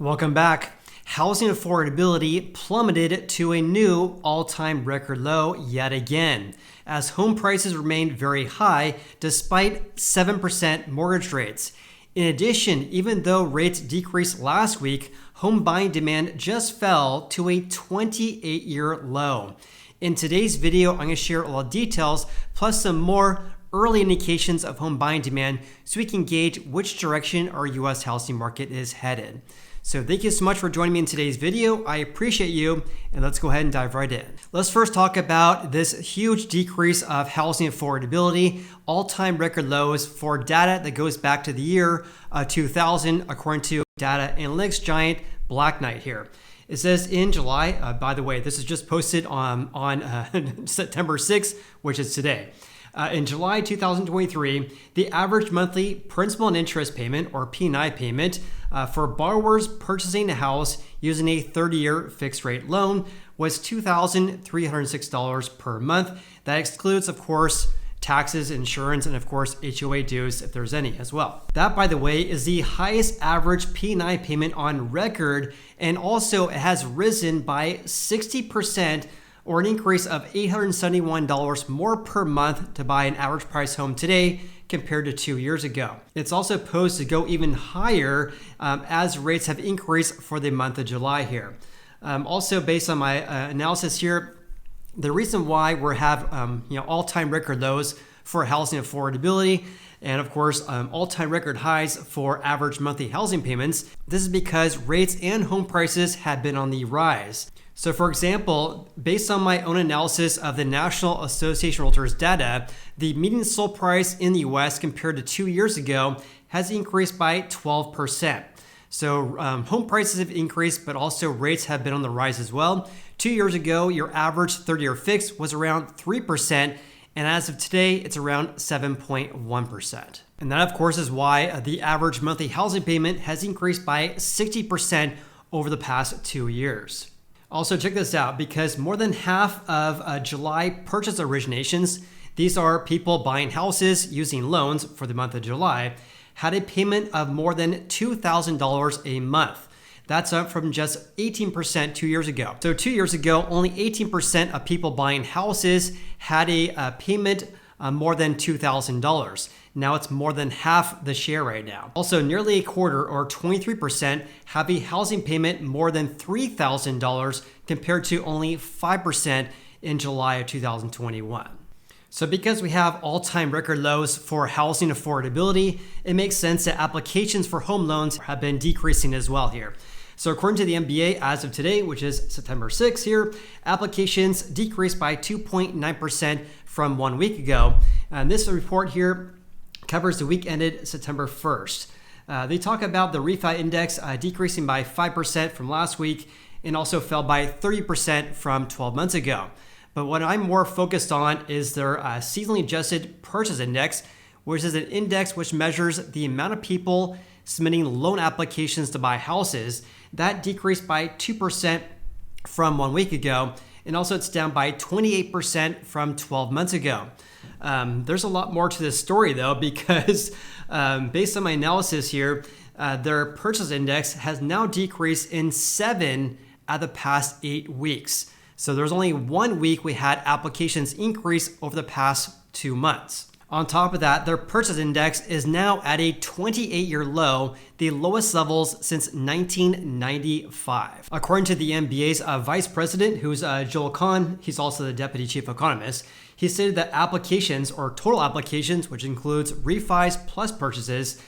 Welcome back. Housing affordability plummeted to a new all-time record low yet again, as home prices remained very high despite 7% mortgage rates. In addition, even though rates decreased last week, home buying demand just fell to a 28-year low. In today's video, I'm going to share all the details plus some more early indications of home buying demand so we can gauge which direction our U.S. housing market is headed. So thank you so much for joining me in today's video. I appreciate you, and let's go ahead and dive right in. Let's first talk about this huge decrease of housing affordability, all-time record lows for data that goes back to the year 2000, according to data analytics giant Black Knight here. It says in July, by the way, this is just posted on September 6th, which is today. In July 2023, the average monthly principal and interest payment, or P&I payment, for borrowers purchasing a house using a 30-year fixed-rate loan was $2,306 per month. That excludes, of course, taxes, insurance, and of course, HOA dues if there's any as well. That, by the way, is the highest average P&I payment on record, and also it has risen by 60%, or an increase of $871 more per month to buy an average price home today compared to 2 years ago. It's also posed to go even higher as rates have increased for the month of July here. Also, based on my analysis here, the reason why we have all-time record lows for housing affordability and of course all-time record highs for average monthly housing payments, this is because rates and home prices have been on the rise. So for example, based on my own analysis of the National Association of Realtors data, the median sold price in the US compared to 2 years ago has increased by 12%. So home prices have increased, but also rates have been on the rise as well. 2 years ago, your average 30-year fix was around 3%, and as of today, it's around 7.1%. And that, of course, is why the average monthly housing payment has increased by 60% over the past 2 years. Also, check this out, because more than half of July purchase originations, these are people buying houses using loans for the month of July, had a payment of more than $2,000 a month. That's up from just 18% 2 years ago. So 2 years ago, only 18% of people buying houses had a payment more than $2,000. Now it's more than half the share right now. Also, nearly a quarter, or 23%, have a housing payment more than $3,000 compared to only 5% in July of 2021. So because we have all-time record lows for housing affordability, it makes sense that applications for home loans have been decreasing as well here. So according to the MBA, as of today, which is September 6th here, applications decreased by 2.9% from 1 week ago. And this report here covers the week ended September 1st. They talk about the refi index decreasing by 5% from last week and also fell by 30% from 12 months ago. But what I'm more focused on is their seasonally adjusted purchase index, which is an index which measures the amount of people submitting loan applications to buy houses. That decreased by 2% from 1 week ago, and also it's down by 28% from 12 months ago. There's a lot more to this story though, because based on my analysis here, their purchase index has now decreased in 7 out of the past 8 weeks. So there's only 1 week we had applications increase over the past 2 months. On top of that, their purchase index is now at a 28-year low, the lowest levels since 1995. According to the MBA's vice president, who's Joel Kahn, he's also the deputy chief economist, he stated that applications, or total applications, which includes refis plus purchases,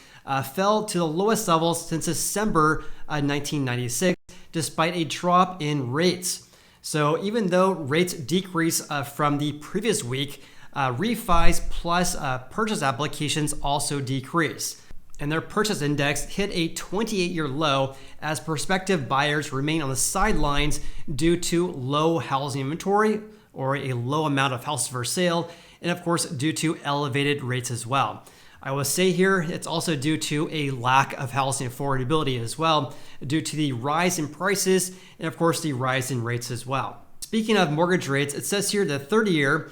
fell to the lowest levels since December 1996, despite a drop in rates. So even though rates decreased from the previous week, refis plus purchase applications also decrease. And their purchase index hit a 28-year low as prospective buyers remain on the sidelines due to low housing inventory, or a low amount of houses for sale, and of course due to elevated rates as well. I will say here it's also due to a lack of housing affordability as well, due to the rise in prices and of course the rise in rates as well. Speaking of mortgage rates, it says here the 30-year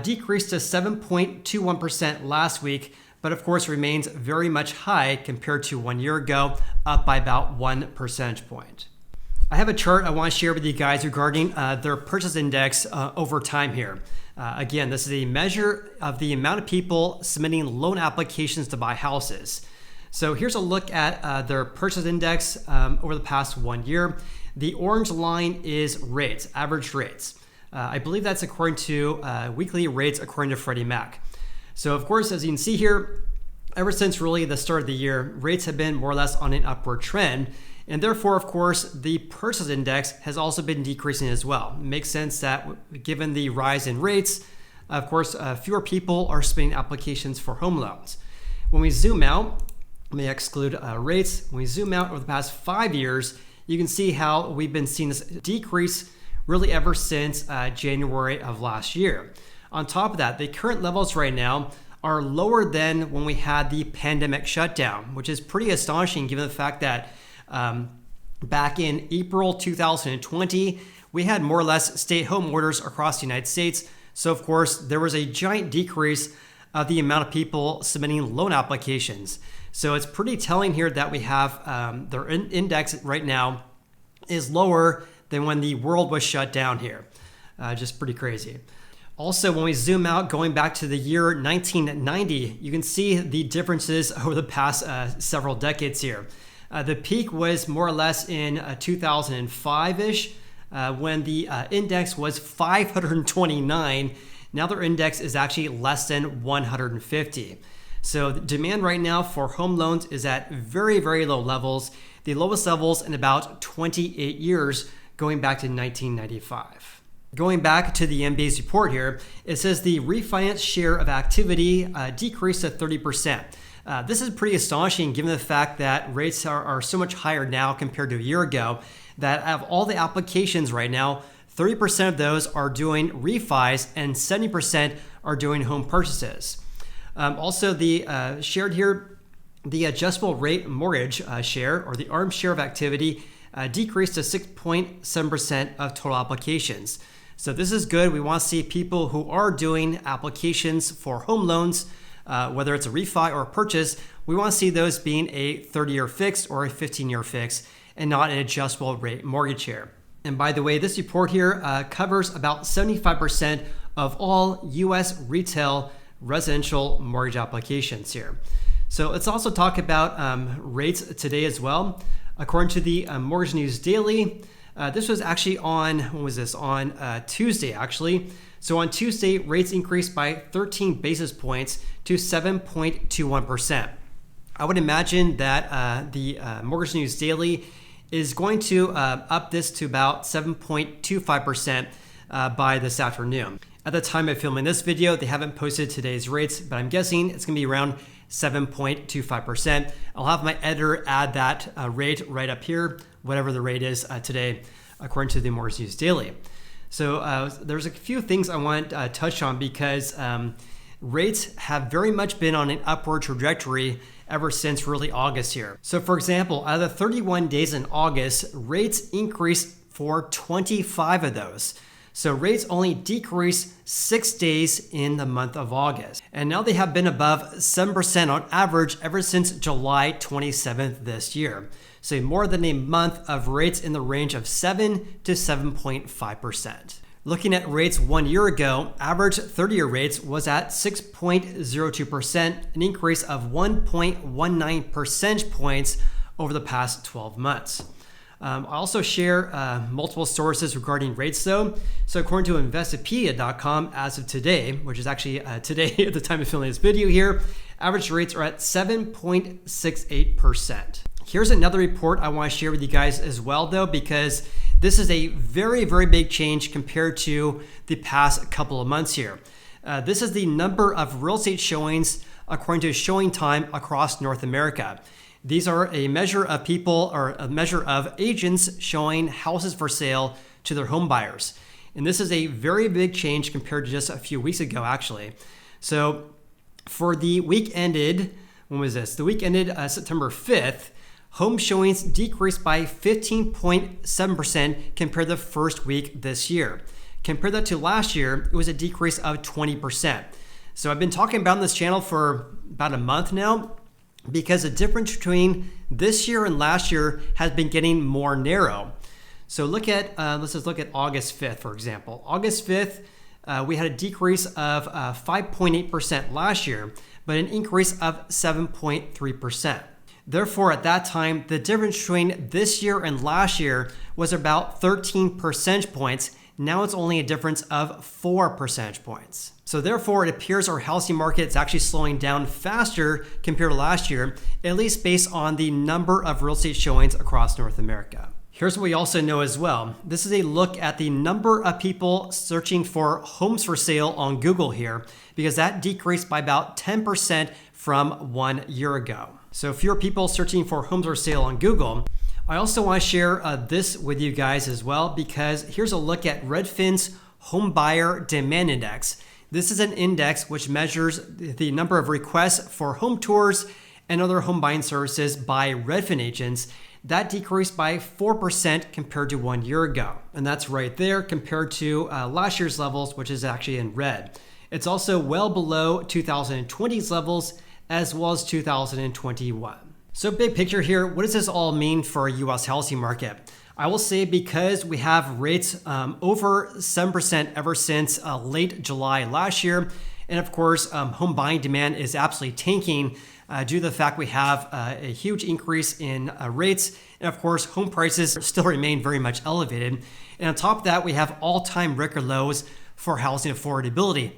decreased to 7.21% last week, but of course remains very much high compared to 1 year ago, up by about 1 percentage point. I have a chart I want to share with you guys regarding their purchase index over time here. Again, this is a measure of the amount of people submitting loan applications to buy houses. So here's a look at their purchase index over the past 1 year. The orange line is rates, average rates. I believe that's according to weekly rates according to Freddie Mac. So of course, as you can see here, ever since really the start of the year, rates have been more or less on an upward trend. And therefore, of course, the purchase index has also been decreasing as well. It makes sense that given the rise in rates, of course, fewer people are submitting applications for home loans. When we zoom out, let me exclude rates. When we zoom out over the past 5 years, you can see how we've been seeing this decrease really ever since January of last year. On top of that, the current levels right now are lower than when we had the pandemic shutdown, which is pretty astonishing given the fact that back in April 2020, we had more or less stay-at-home orders across the United States. So of course, there was a giant decrease of the amount of people submitting loan applications. So it's pretty telling here that we have their index right now is lower than when the world was shut down here. Just pretty crazy. Also, when we zoom out, going back to the year 1990, you can see the differences over the past several decades here. The peak was more or less in 2005-ish when the index was 529. Now their index is actually less than 150. So the demand right now for home loans is at very, very low levels, the lowest levels in about 28 years, going back to 1995. Going back to the MBA's report here, it says the refinance share of activity decreased to 30%. This is pretty astonishing given the fact that rates are so much higher now compared to a year ago, that out of all the applications right now, 30% of those are doing refis and 70% are doing home purchases. Also, the shared here, the adjustable rate mortgage share, or the ARM share of activity, decreased to 6.7% of total applications. So this is good. We want to see people who are doing applications for home loans, whether it's a refi or a purchase, we want to see those being a 30-year fixed or a 15-year fixed and not an adjustable rate mortgage share. And by the way, this report here covers about 75% of all U.S. retail residential mortgage applications here. So let's also talk about rates today as well. According to the Mortgage News Daily, this was actually on, when was this? On Tuesday, actually. So on Tuesday, rates increased by 13 basis points to 7.21%. I would imagine that the Mortgage News Daily is going to up this to about 7.25% by this afternoon. At the time of filming this video, they haven't posted today's rates, but I'm guessing it's going to be around 7.25%. I'll have my editor add that rate right up here, whatever the rate is today, according to the Mortgage News Daily. So there's a few things I want to touch on because rates have very much been on an upward trajectory ever since really August here. So for example, out of the 31 days in August, rates increased for 25 of those. So rates only decreased 6 days in the month of August. And now they have been above 7% on average ever since July 27th this year. So more than a month of rates in the range of 7 to 7.5%. Looking at rates 1 year ago, average 30-year rates was at 6.02%, an increase of 1.19 percentage points over the past 12 months. I also share multiple sources regarding rates though. So according to Investopedia.com, as of today, which is actually today at the time of filming this video here, average rates are at 7.68%. Here's another report I want to share with you guys as well though, because this is a very, very big change compared to the past couple of months here. This is the number of real estate showings according to showing time across North America. These are a measure of people or a measure of agents showing houses for sale to their home buyers. And this is a very big change compared to just a few weeks ago, actually. So for the week ended, when was this? The week ended September 5th, home showings decreased by 15.7% compared to the first week this year. Compare that to last year, it was a decrease of 20%. So I've been talking about this channel for about a month now because the difference between this year and last year has been getting more narrow. So let's just look at August 5th, for example. August 5th, we had a decrease of 5.8% last year, but an increase of 7.3%. Therefore, at that time, the difference between this year and last year was about 13 percentage points. Now it's only a difference of 4 percentage points. So therefore, it appears our housing market is actually slowing down faster compared to last year, at least based on the number of real estate showings across North America. Here's what we also know as well. This is a look at the number of people searching for homes for sale on Google here, because that decreased by about 10% from 1 year ago. So fewer people searching for homes for sale on Google. I also want to share this with you guys as well, because here's a look at Redfin's Home Buyer Demand Index. This is an index which measures the number of requests for home tours and other home buying services by Redfin agents. That decreased by 4% compared to 1 year ago. And that's right there compared to last year's levels, which is actually in red. It's also well below 2020's levels as well as 2021. So big picture here, what does this all mean for our US housing market? I will say because we have rates over 7% ever since late July last year. And of course, home buying demand is absolutely tanking due to the fact we have a huge increase in rates. And of course, home prices still remain very much elevated. And on top of that, we have all-time record lows for housing affordability.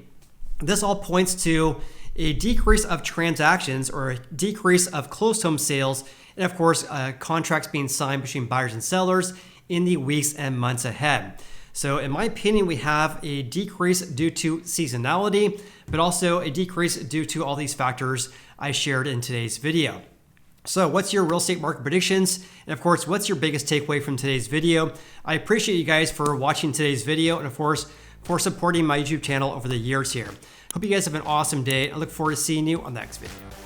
This all points to a decrease of transactions or a decrease of closed home sales, and of course, contracts being signed between buyers and sellers in the weeks and months ahead. So in my opinion, we have a decrease due to seasonality, but also a decrease due to all these factors I shared in today's video. So what's your real estate market predictions? And of course, what's your biggest takeaway from today's video? I appreciate you guys for watching today's video and of course, for supporting my YouTube channel over the years here. Hope you guys have an awesome day. I look forward to seeing you on the next video.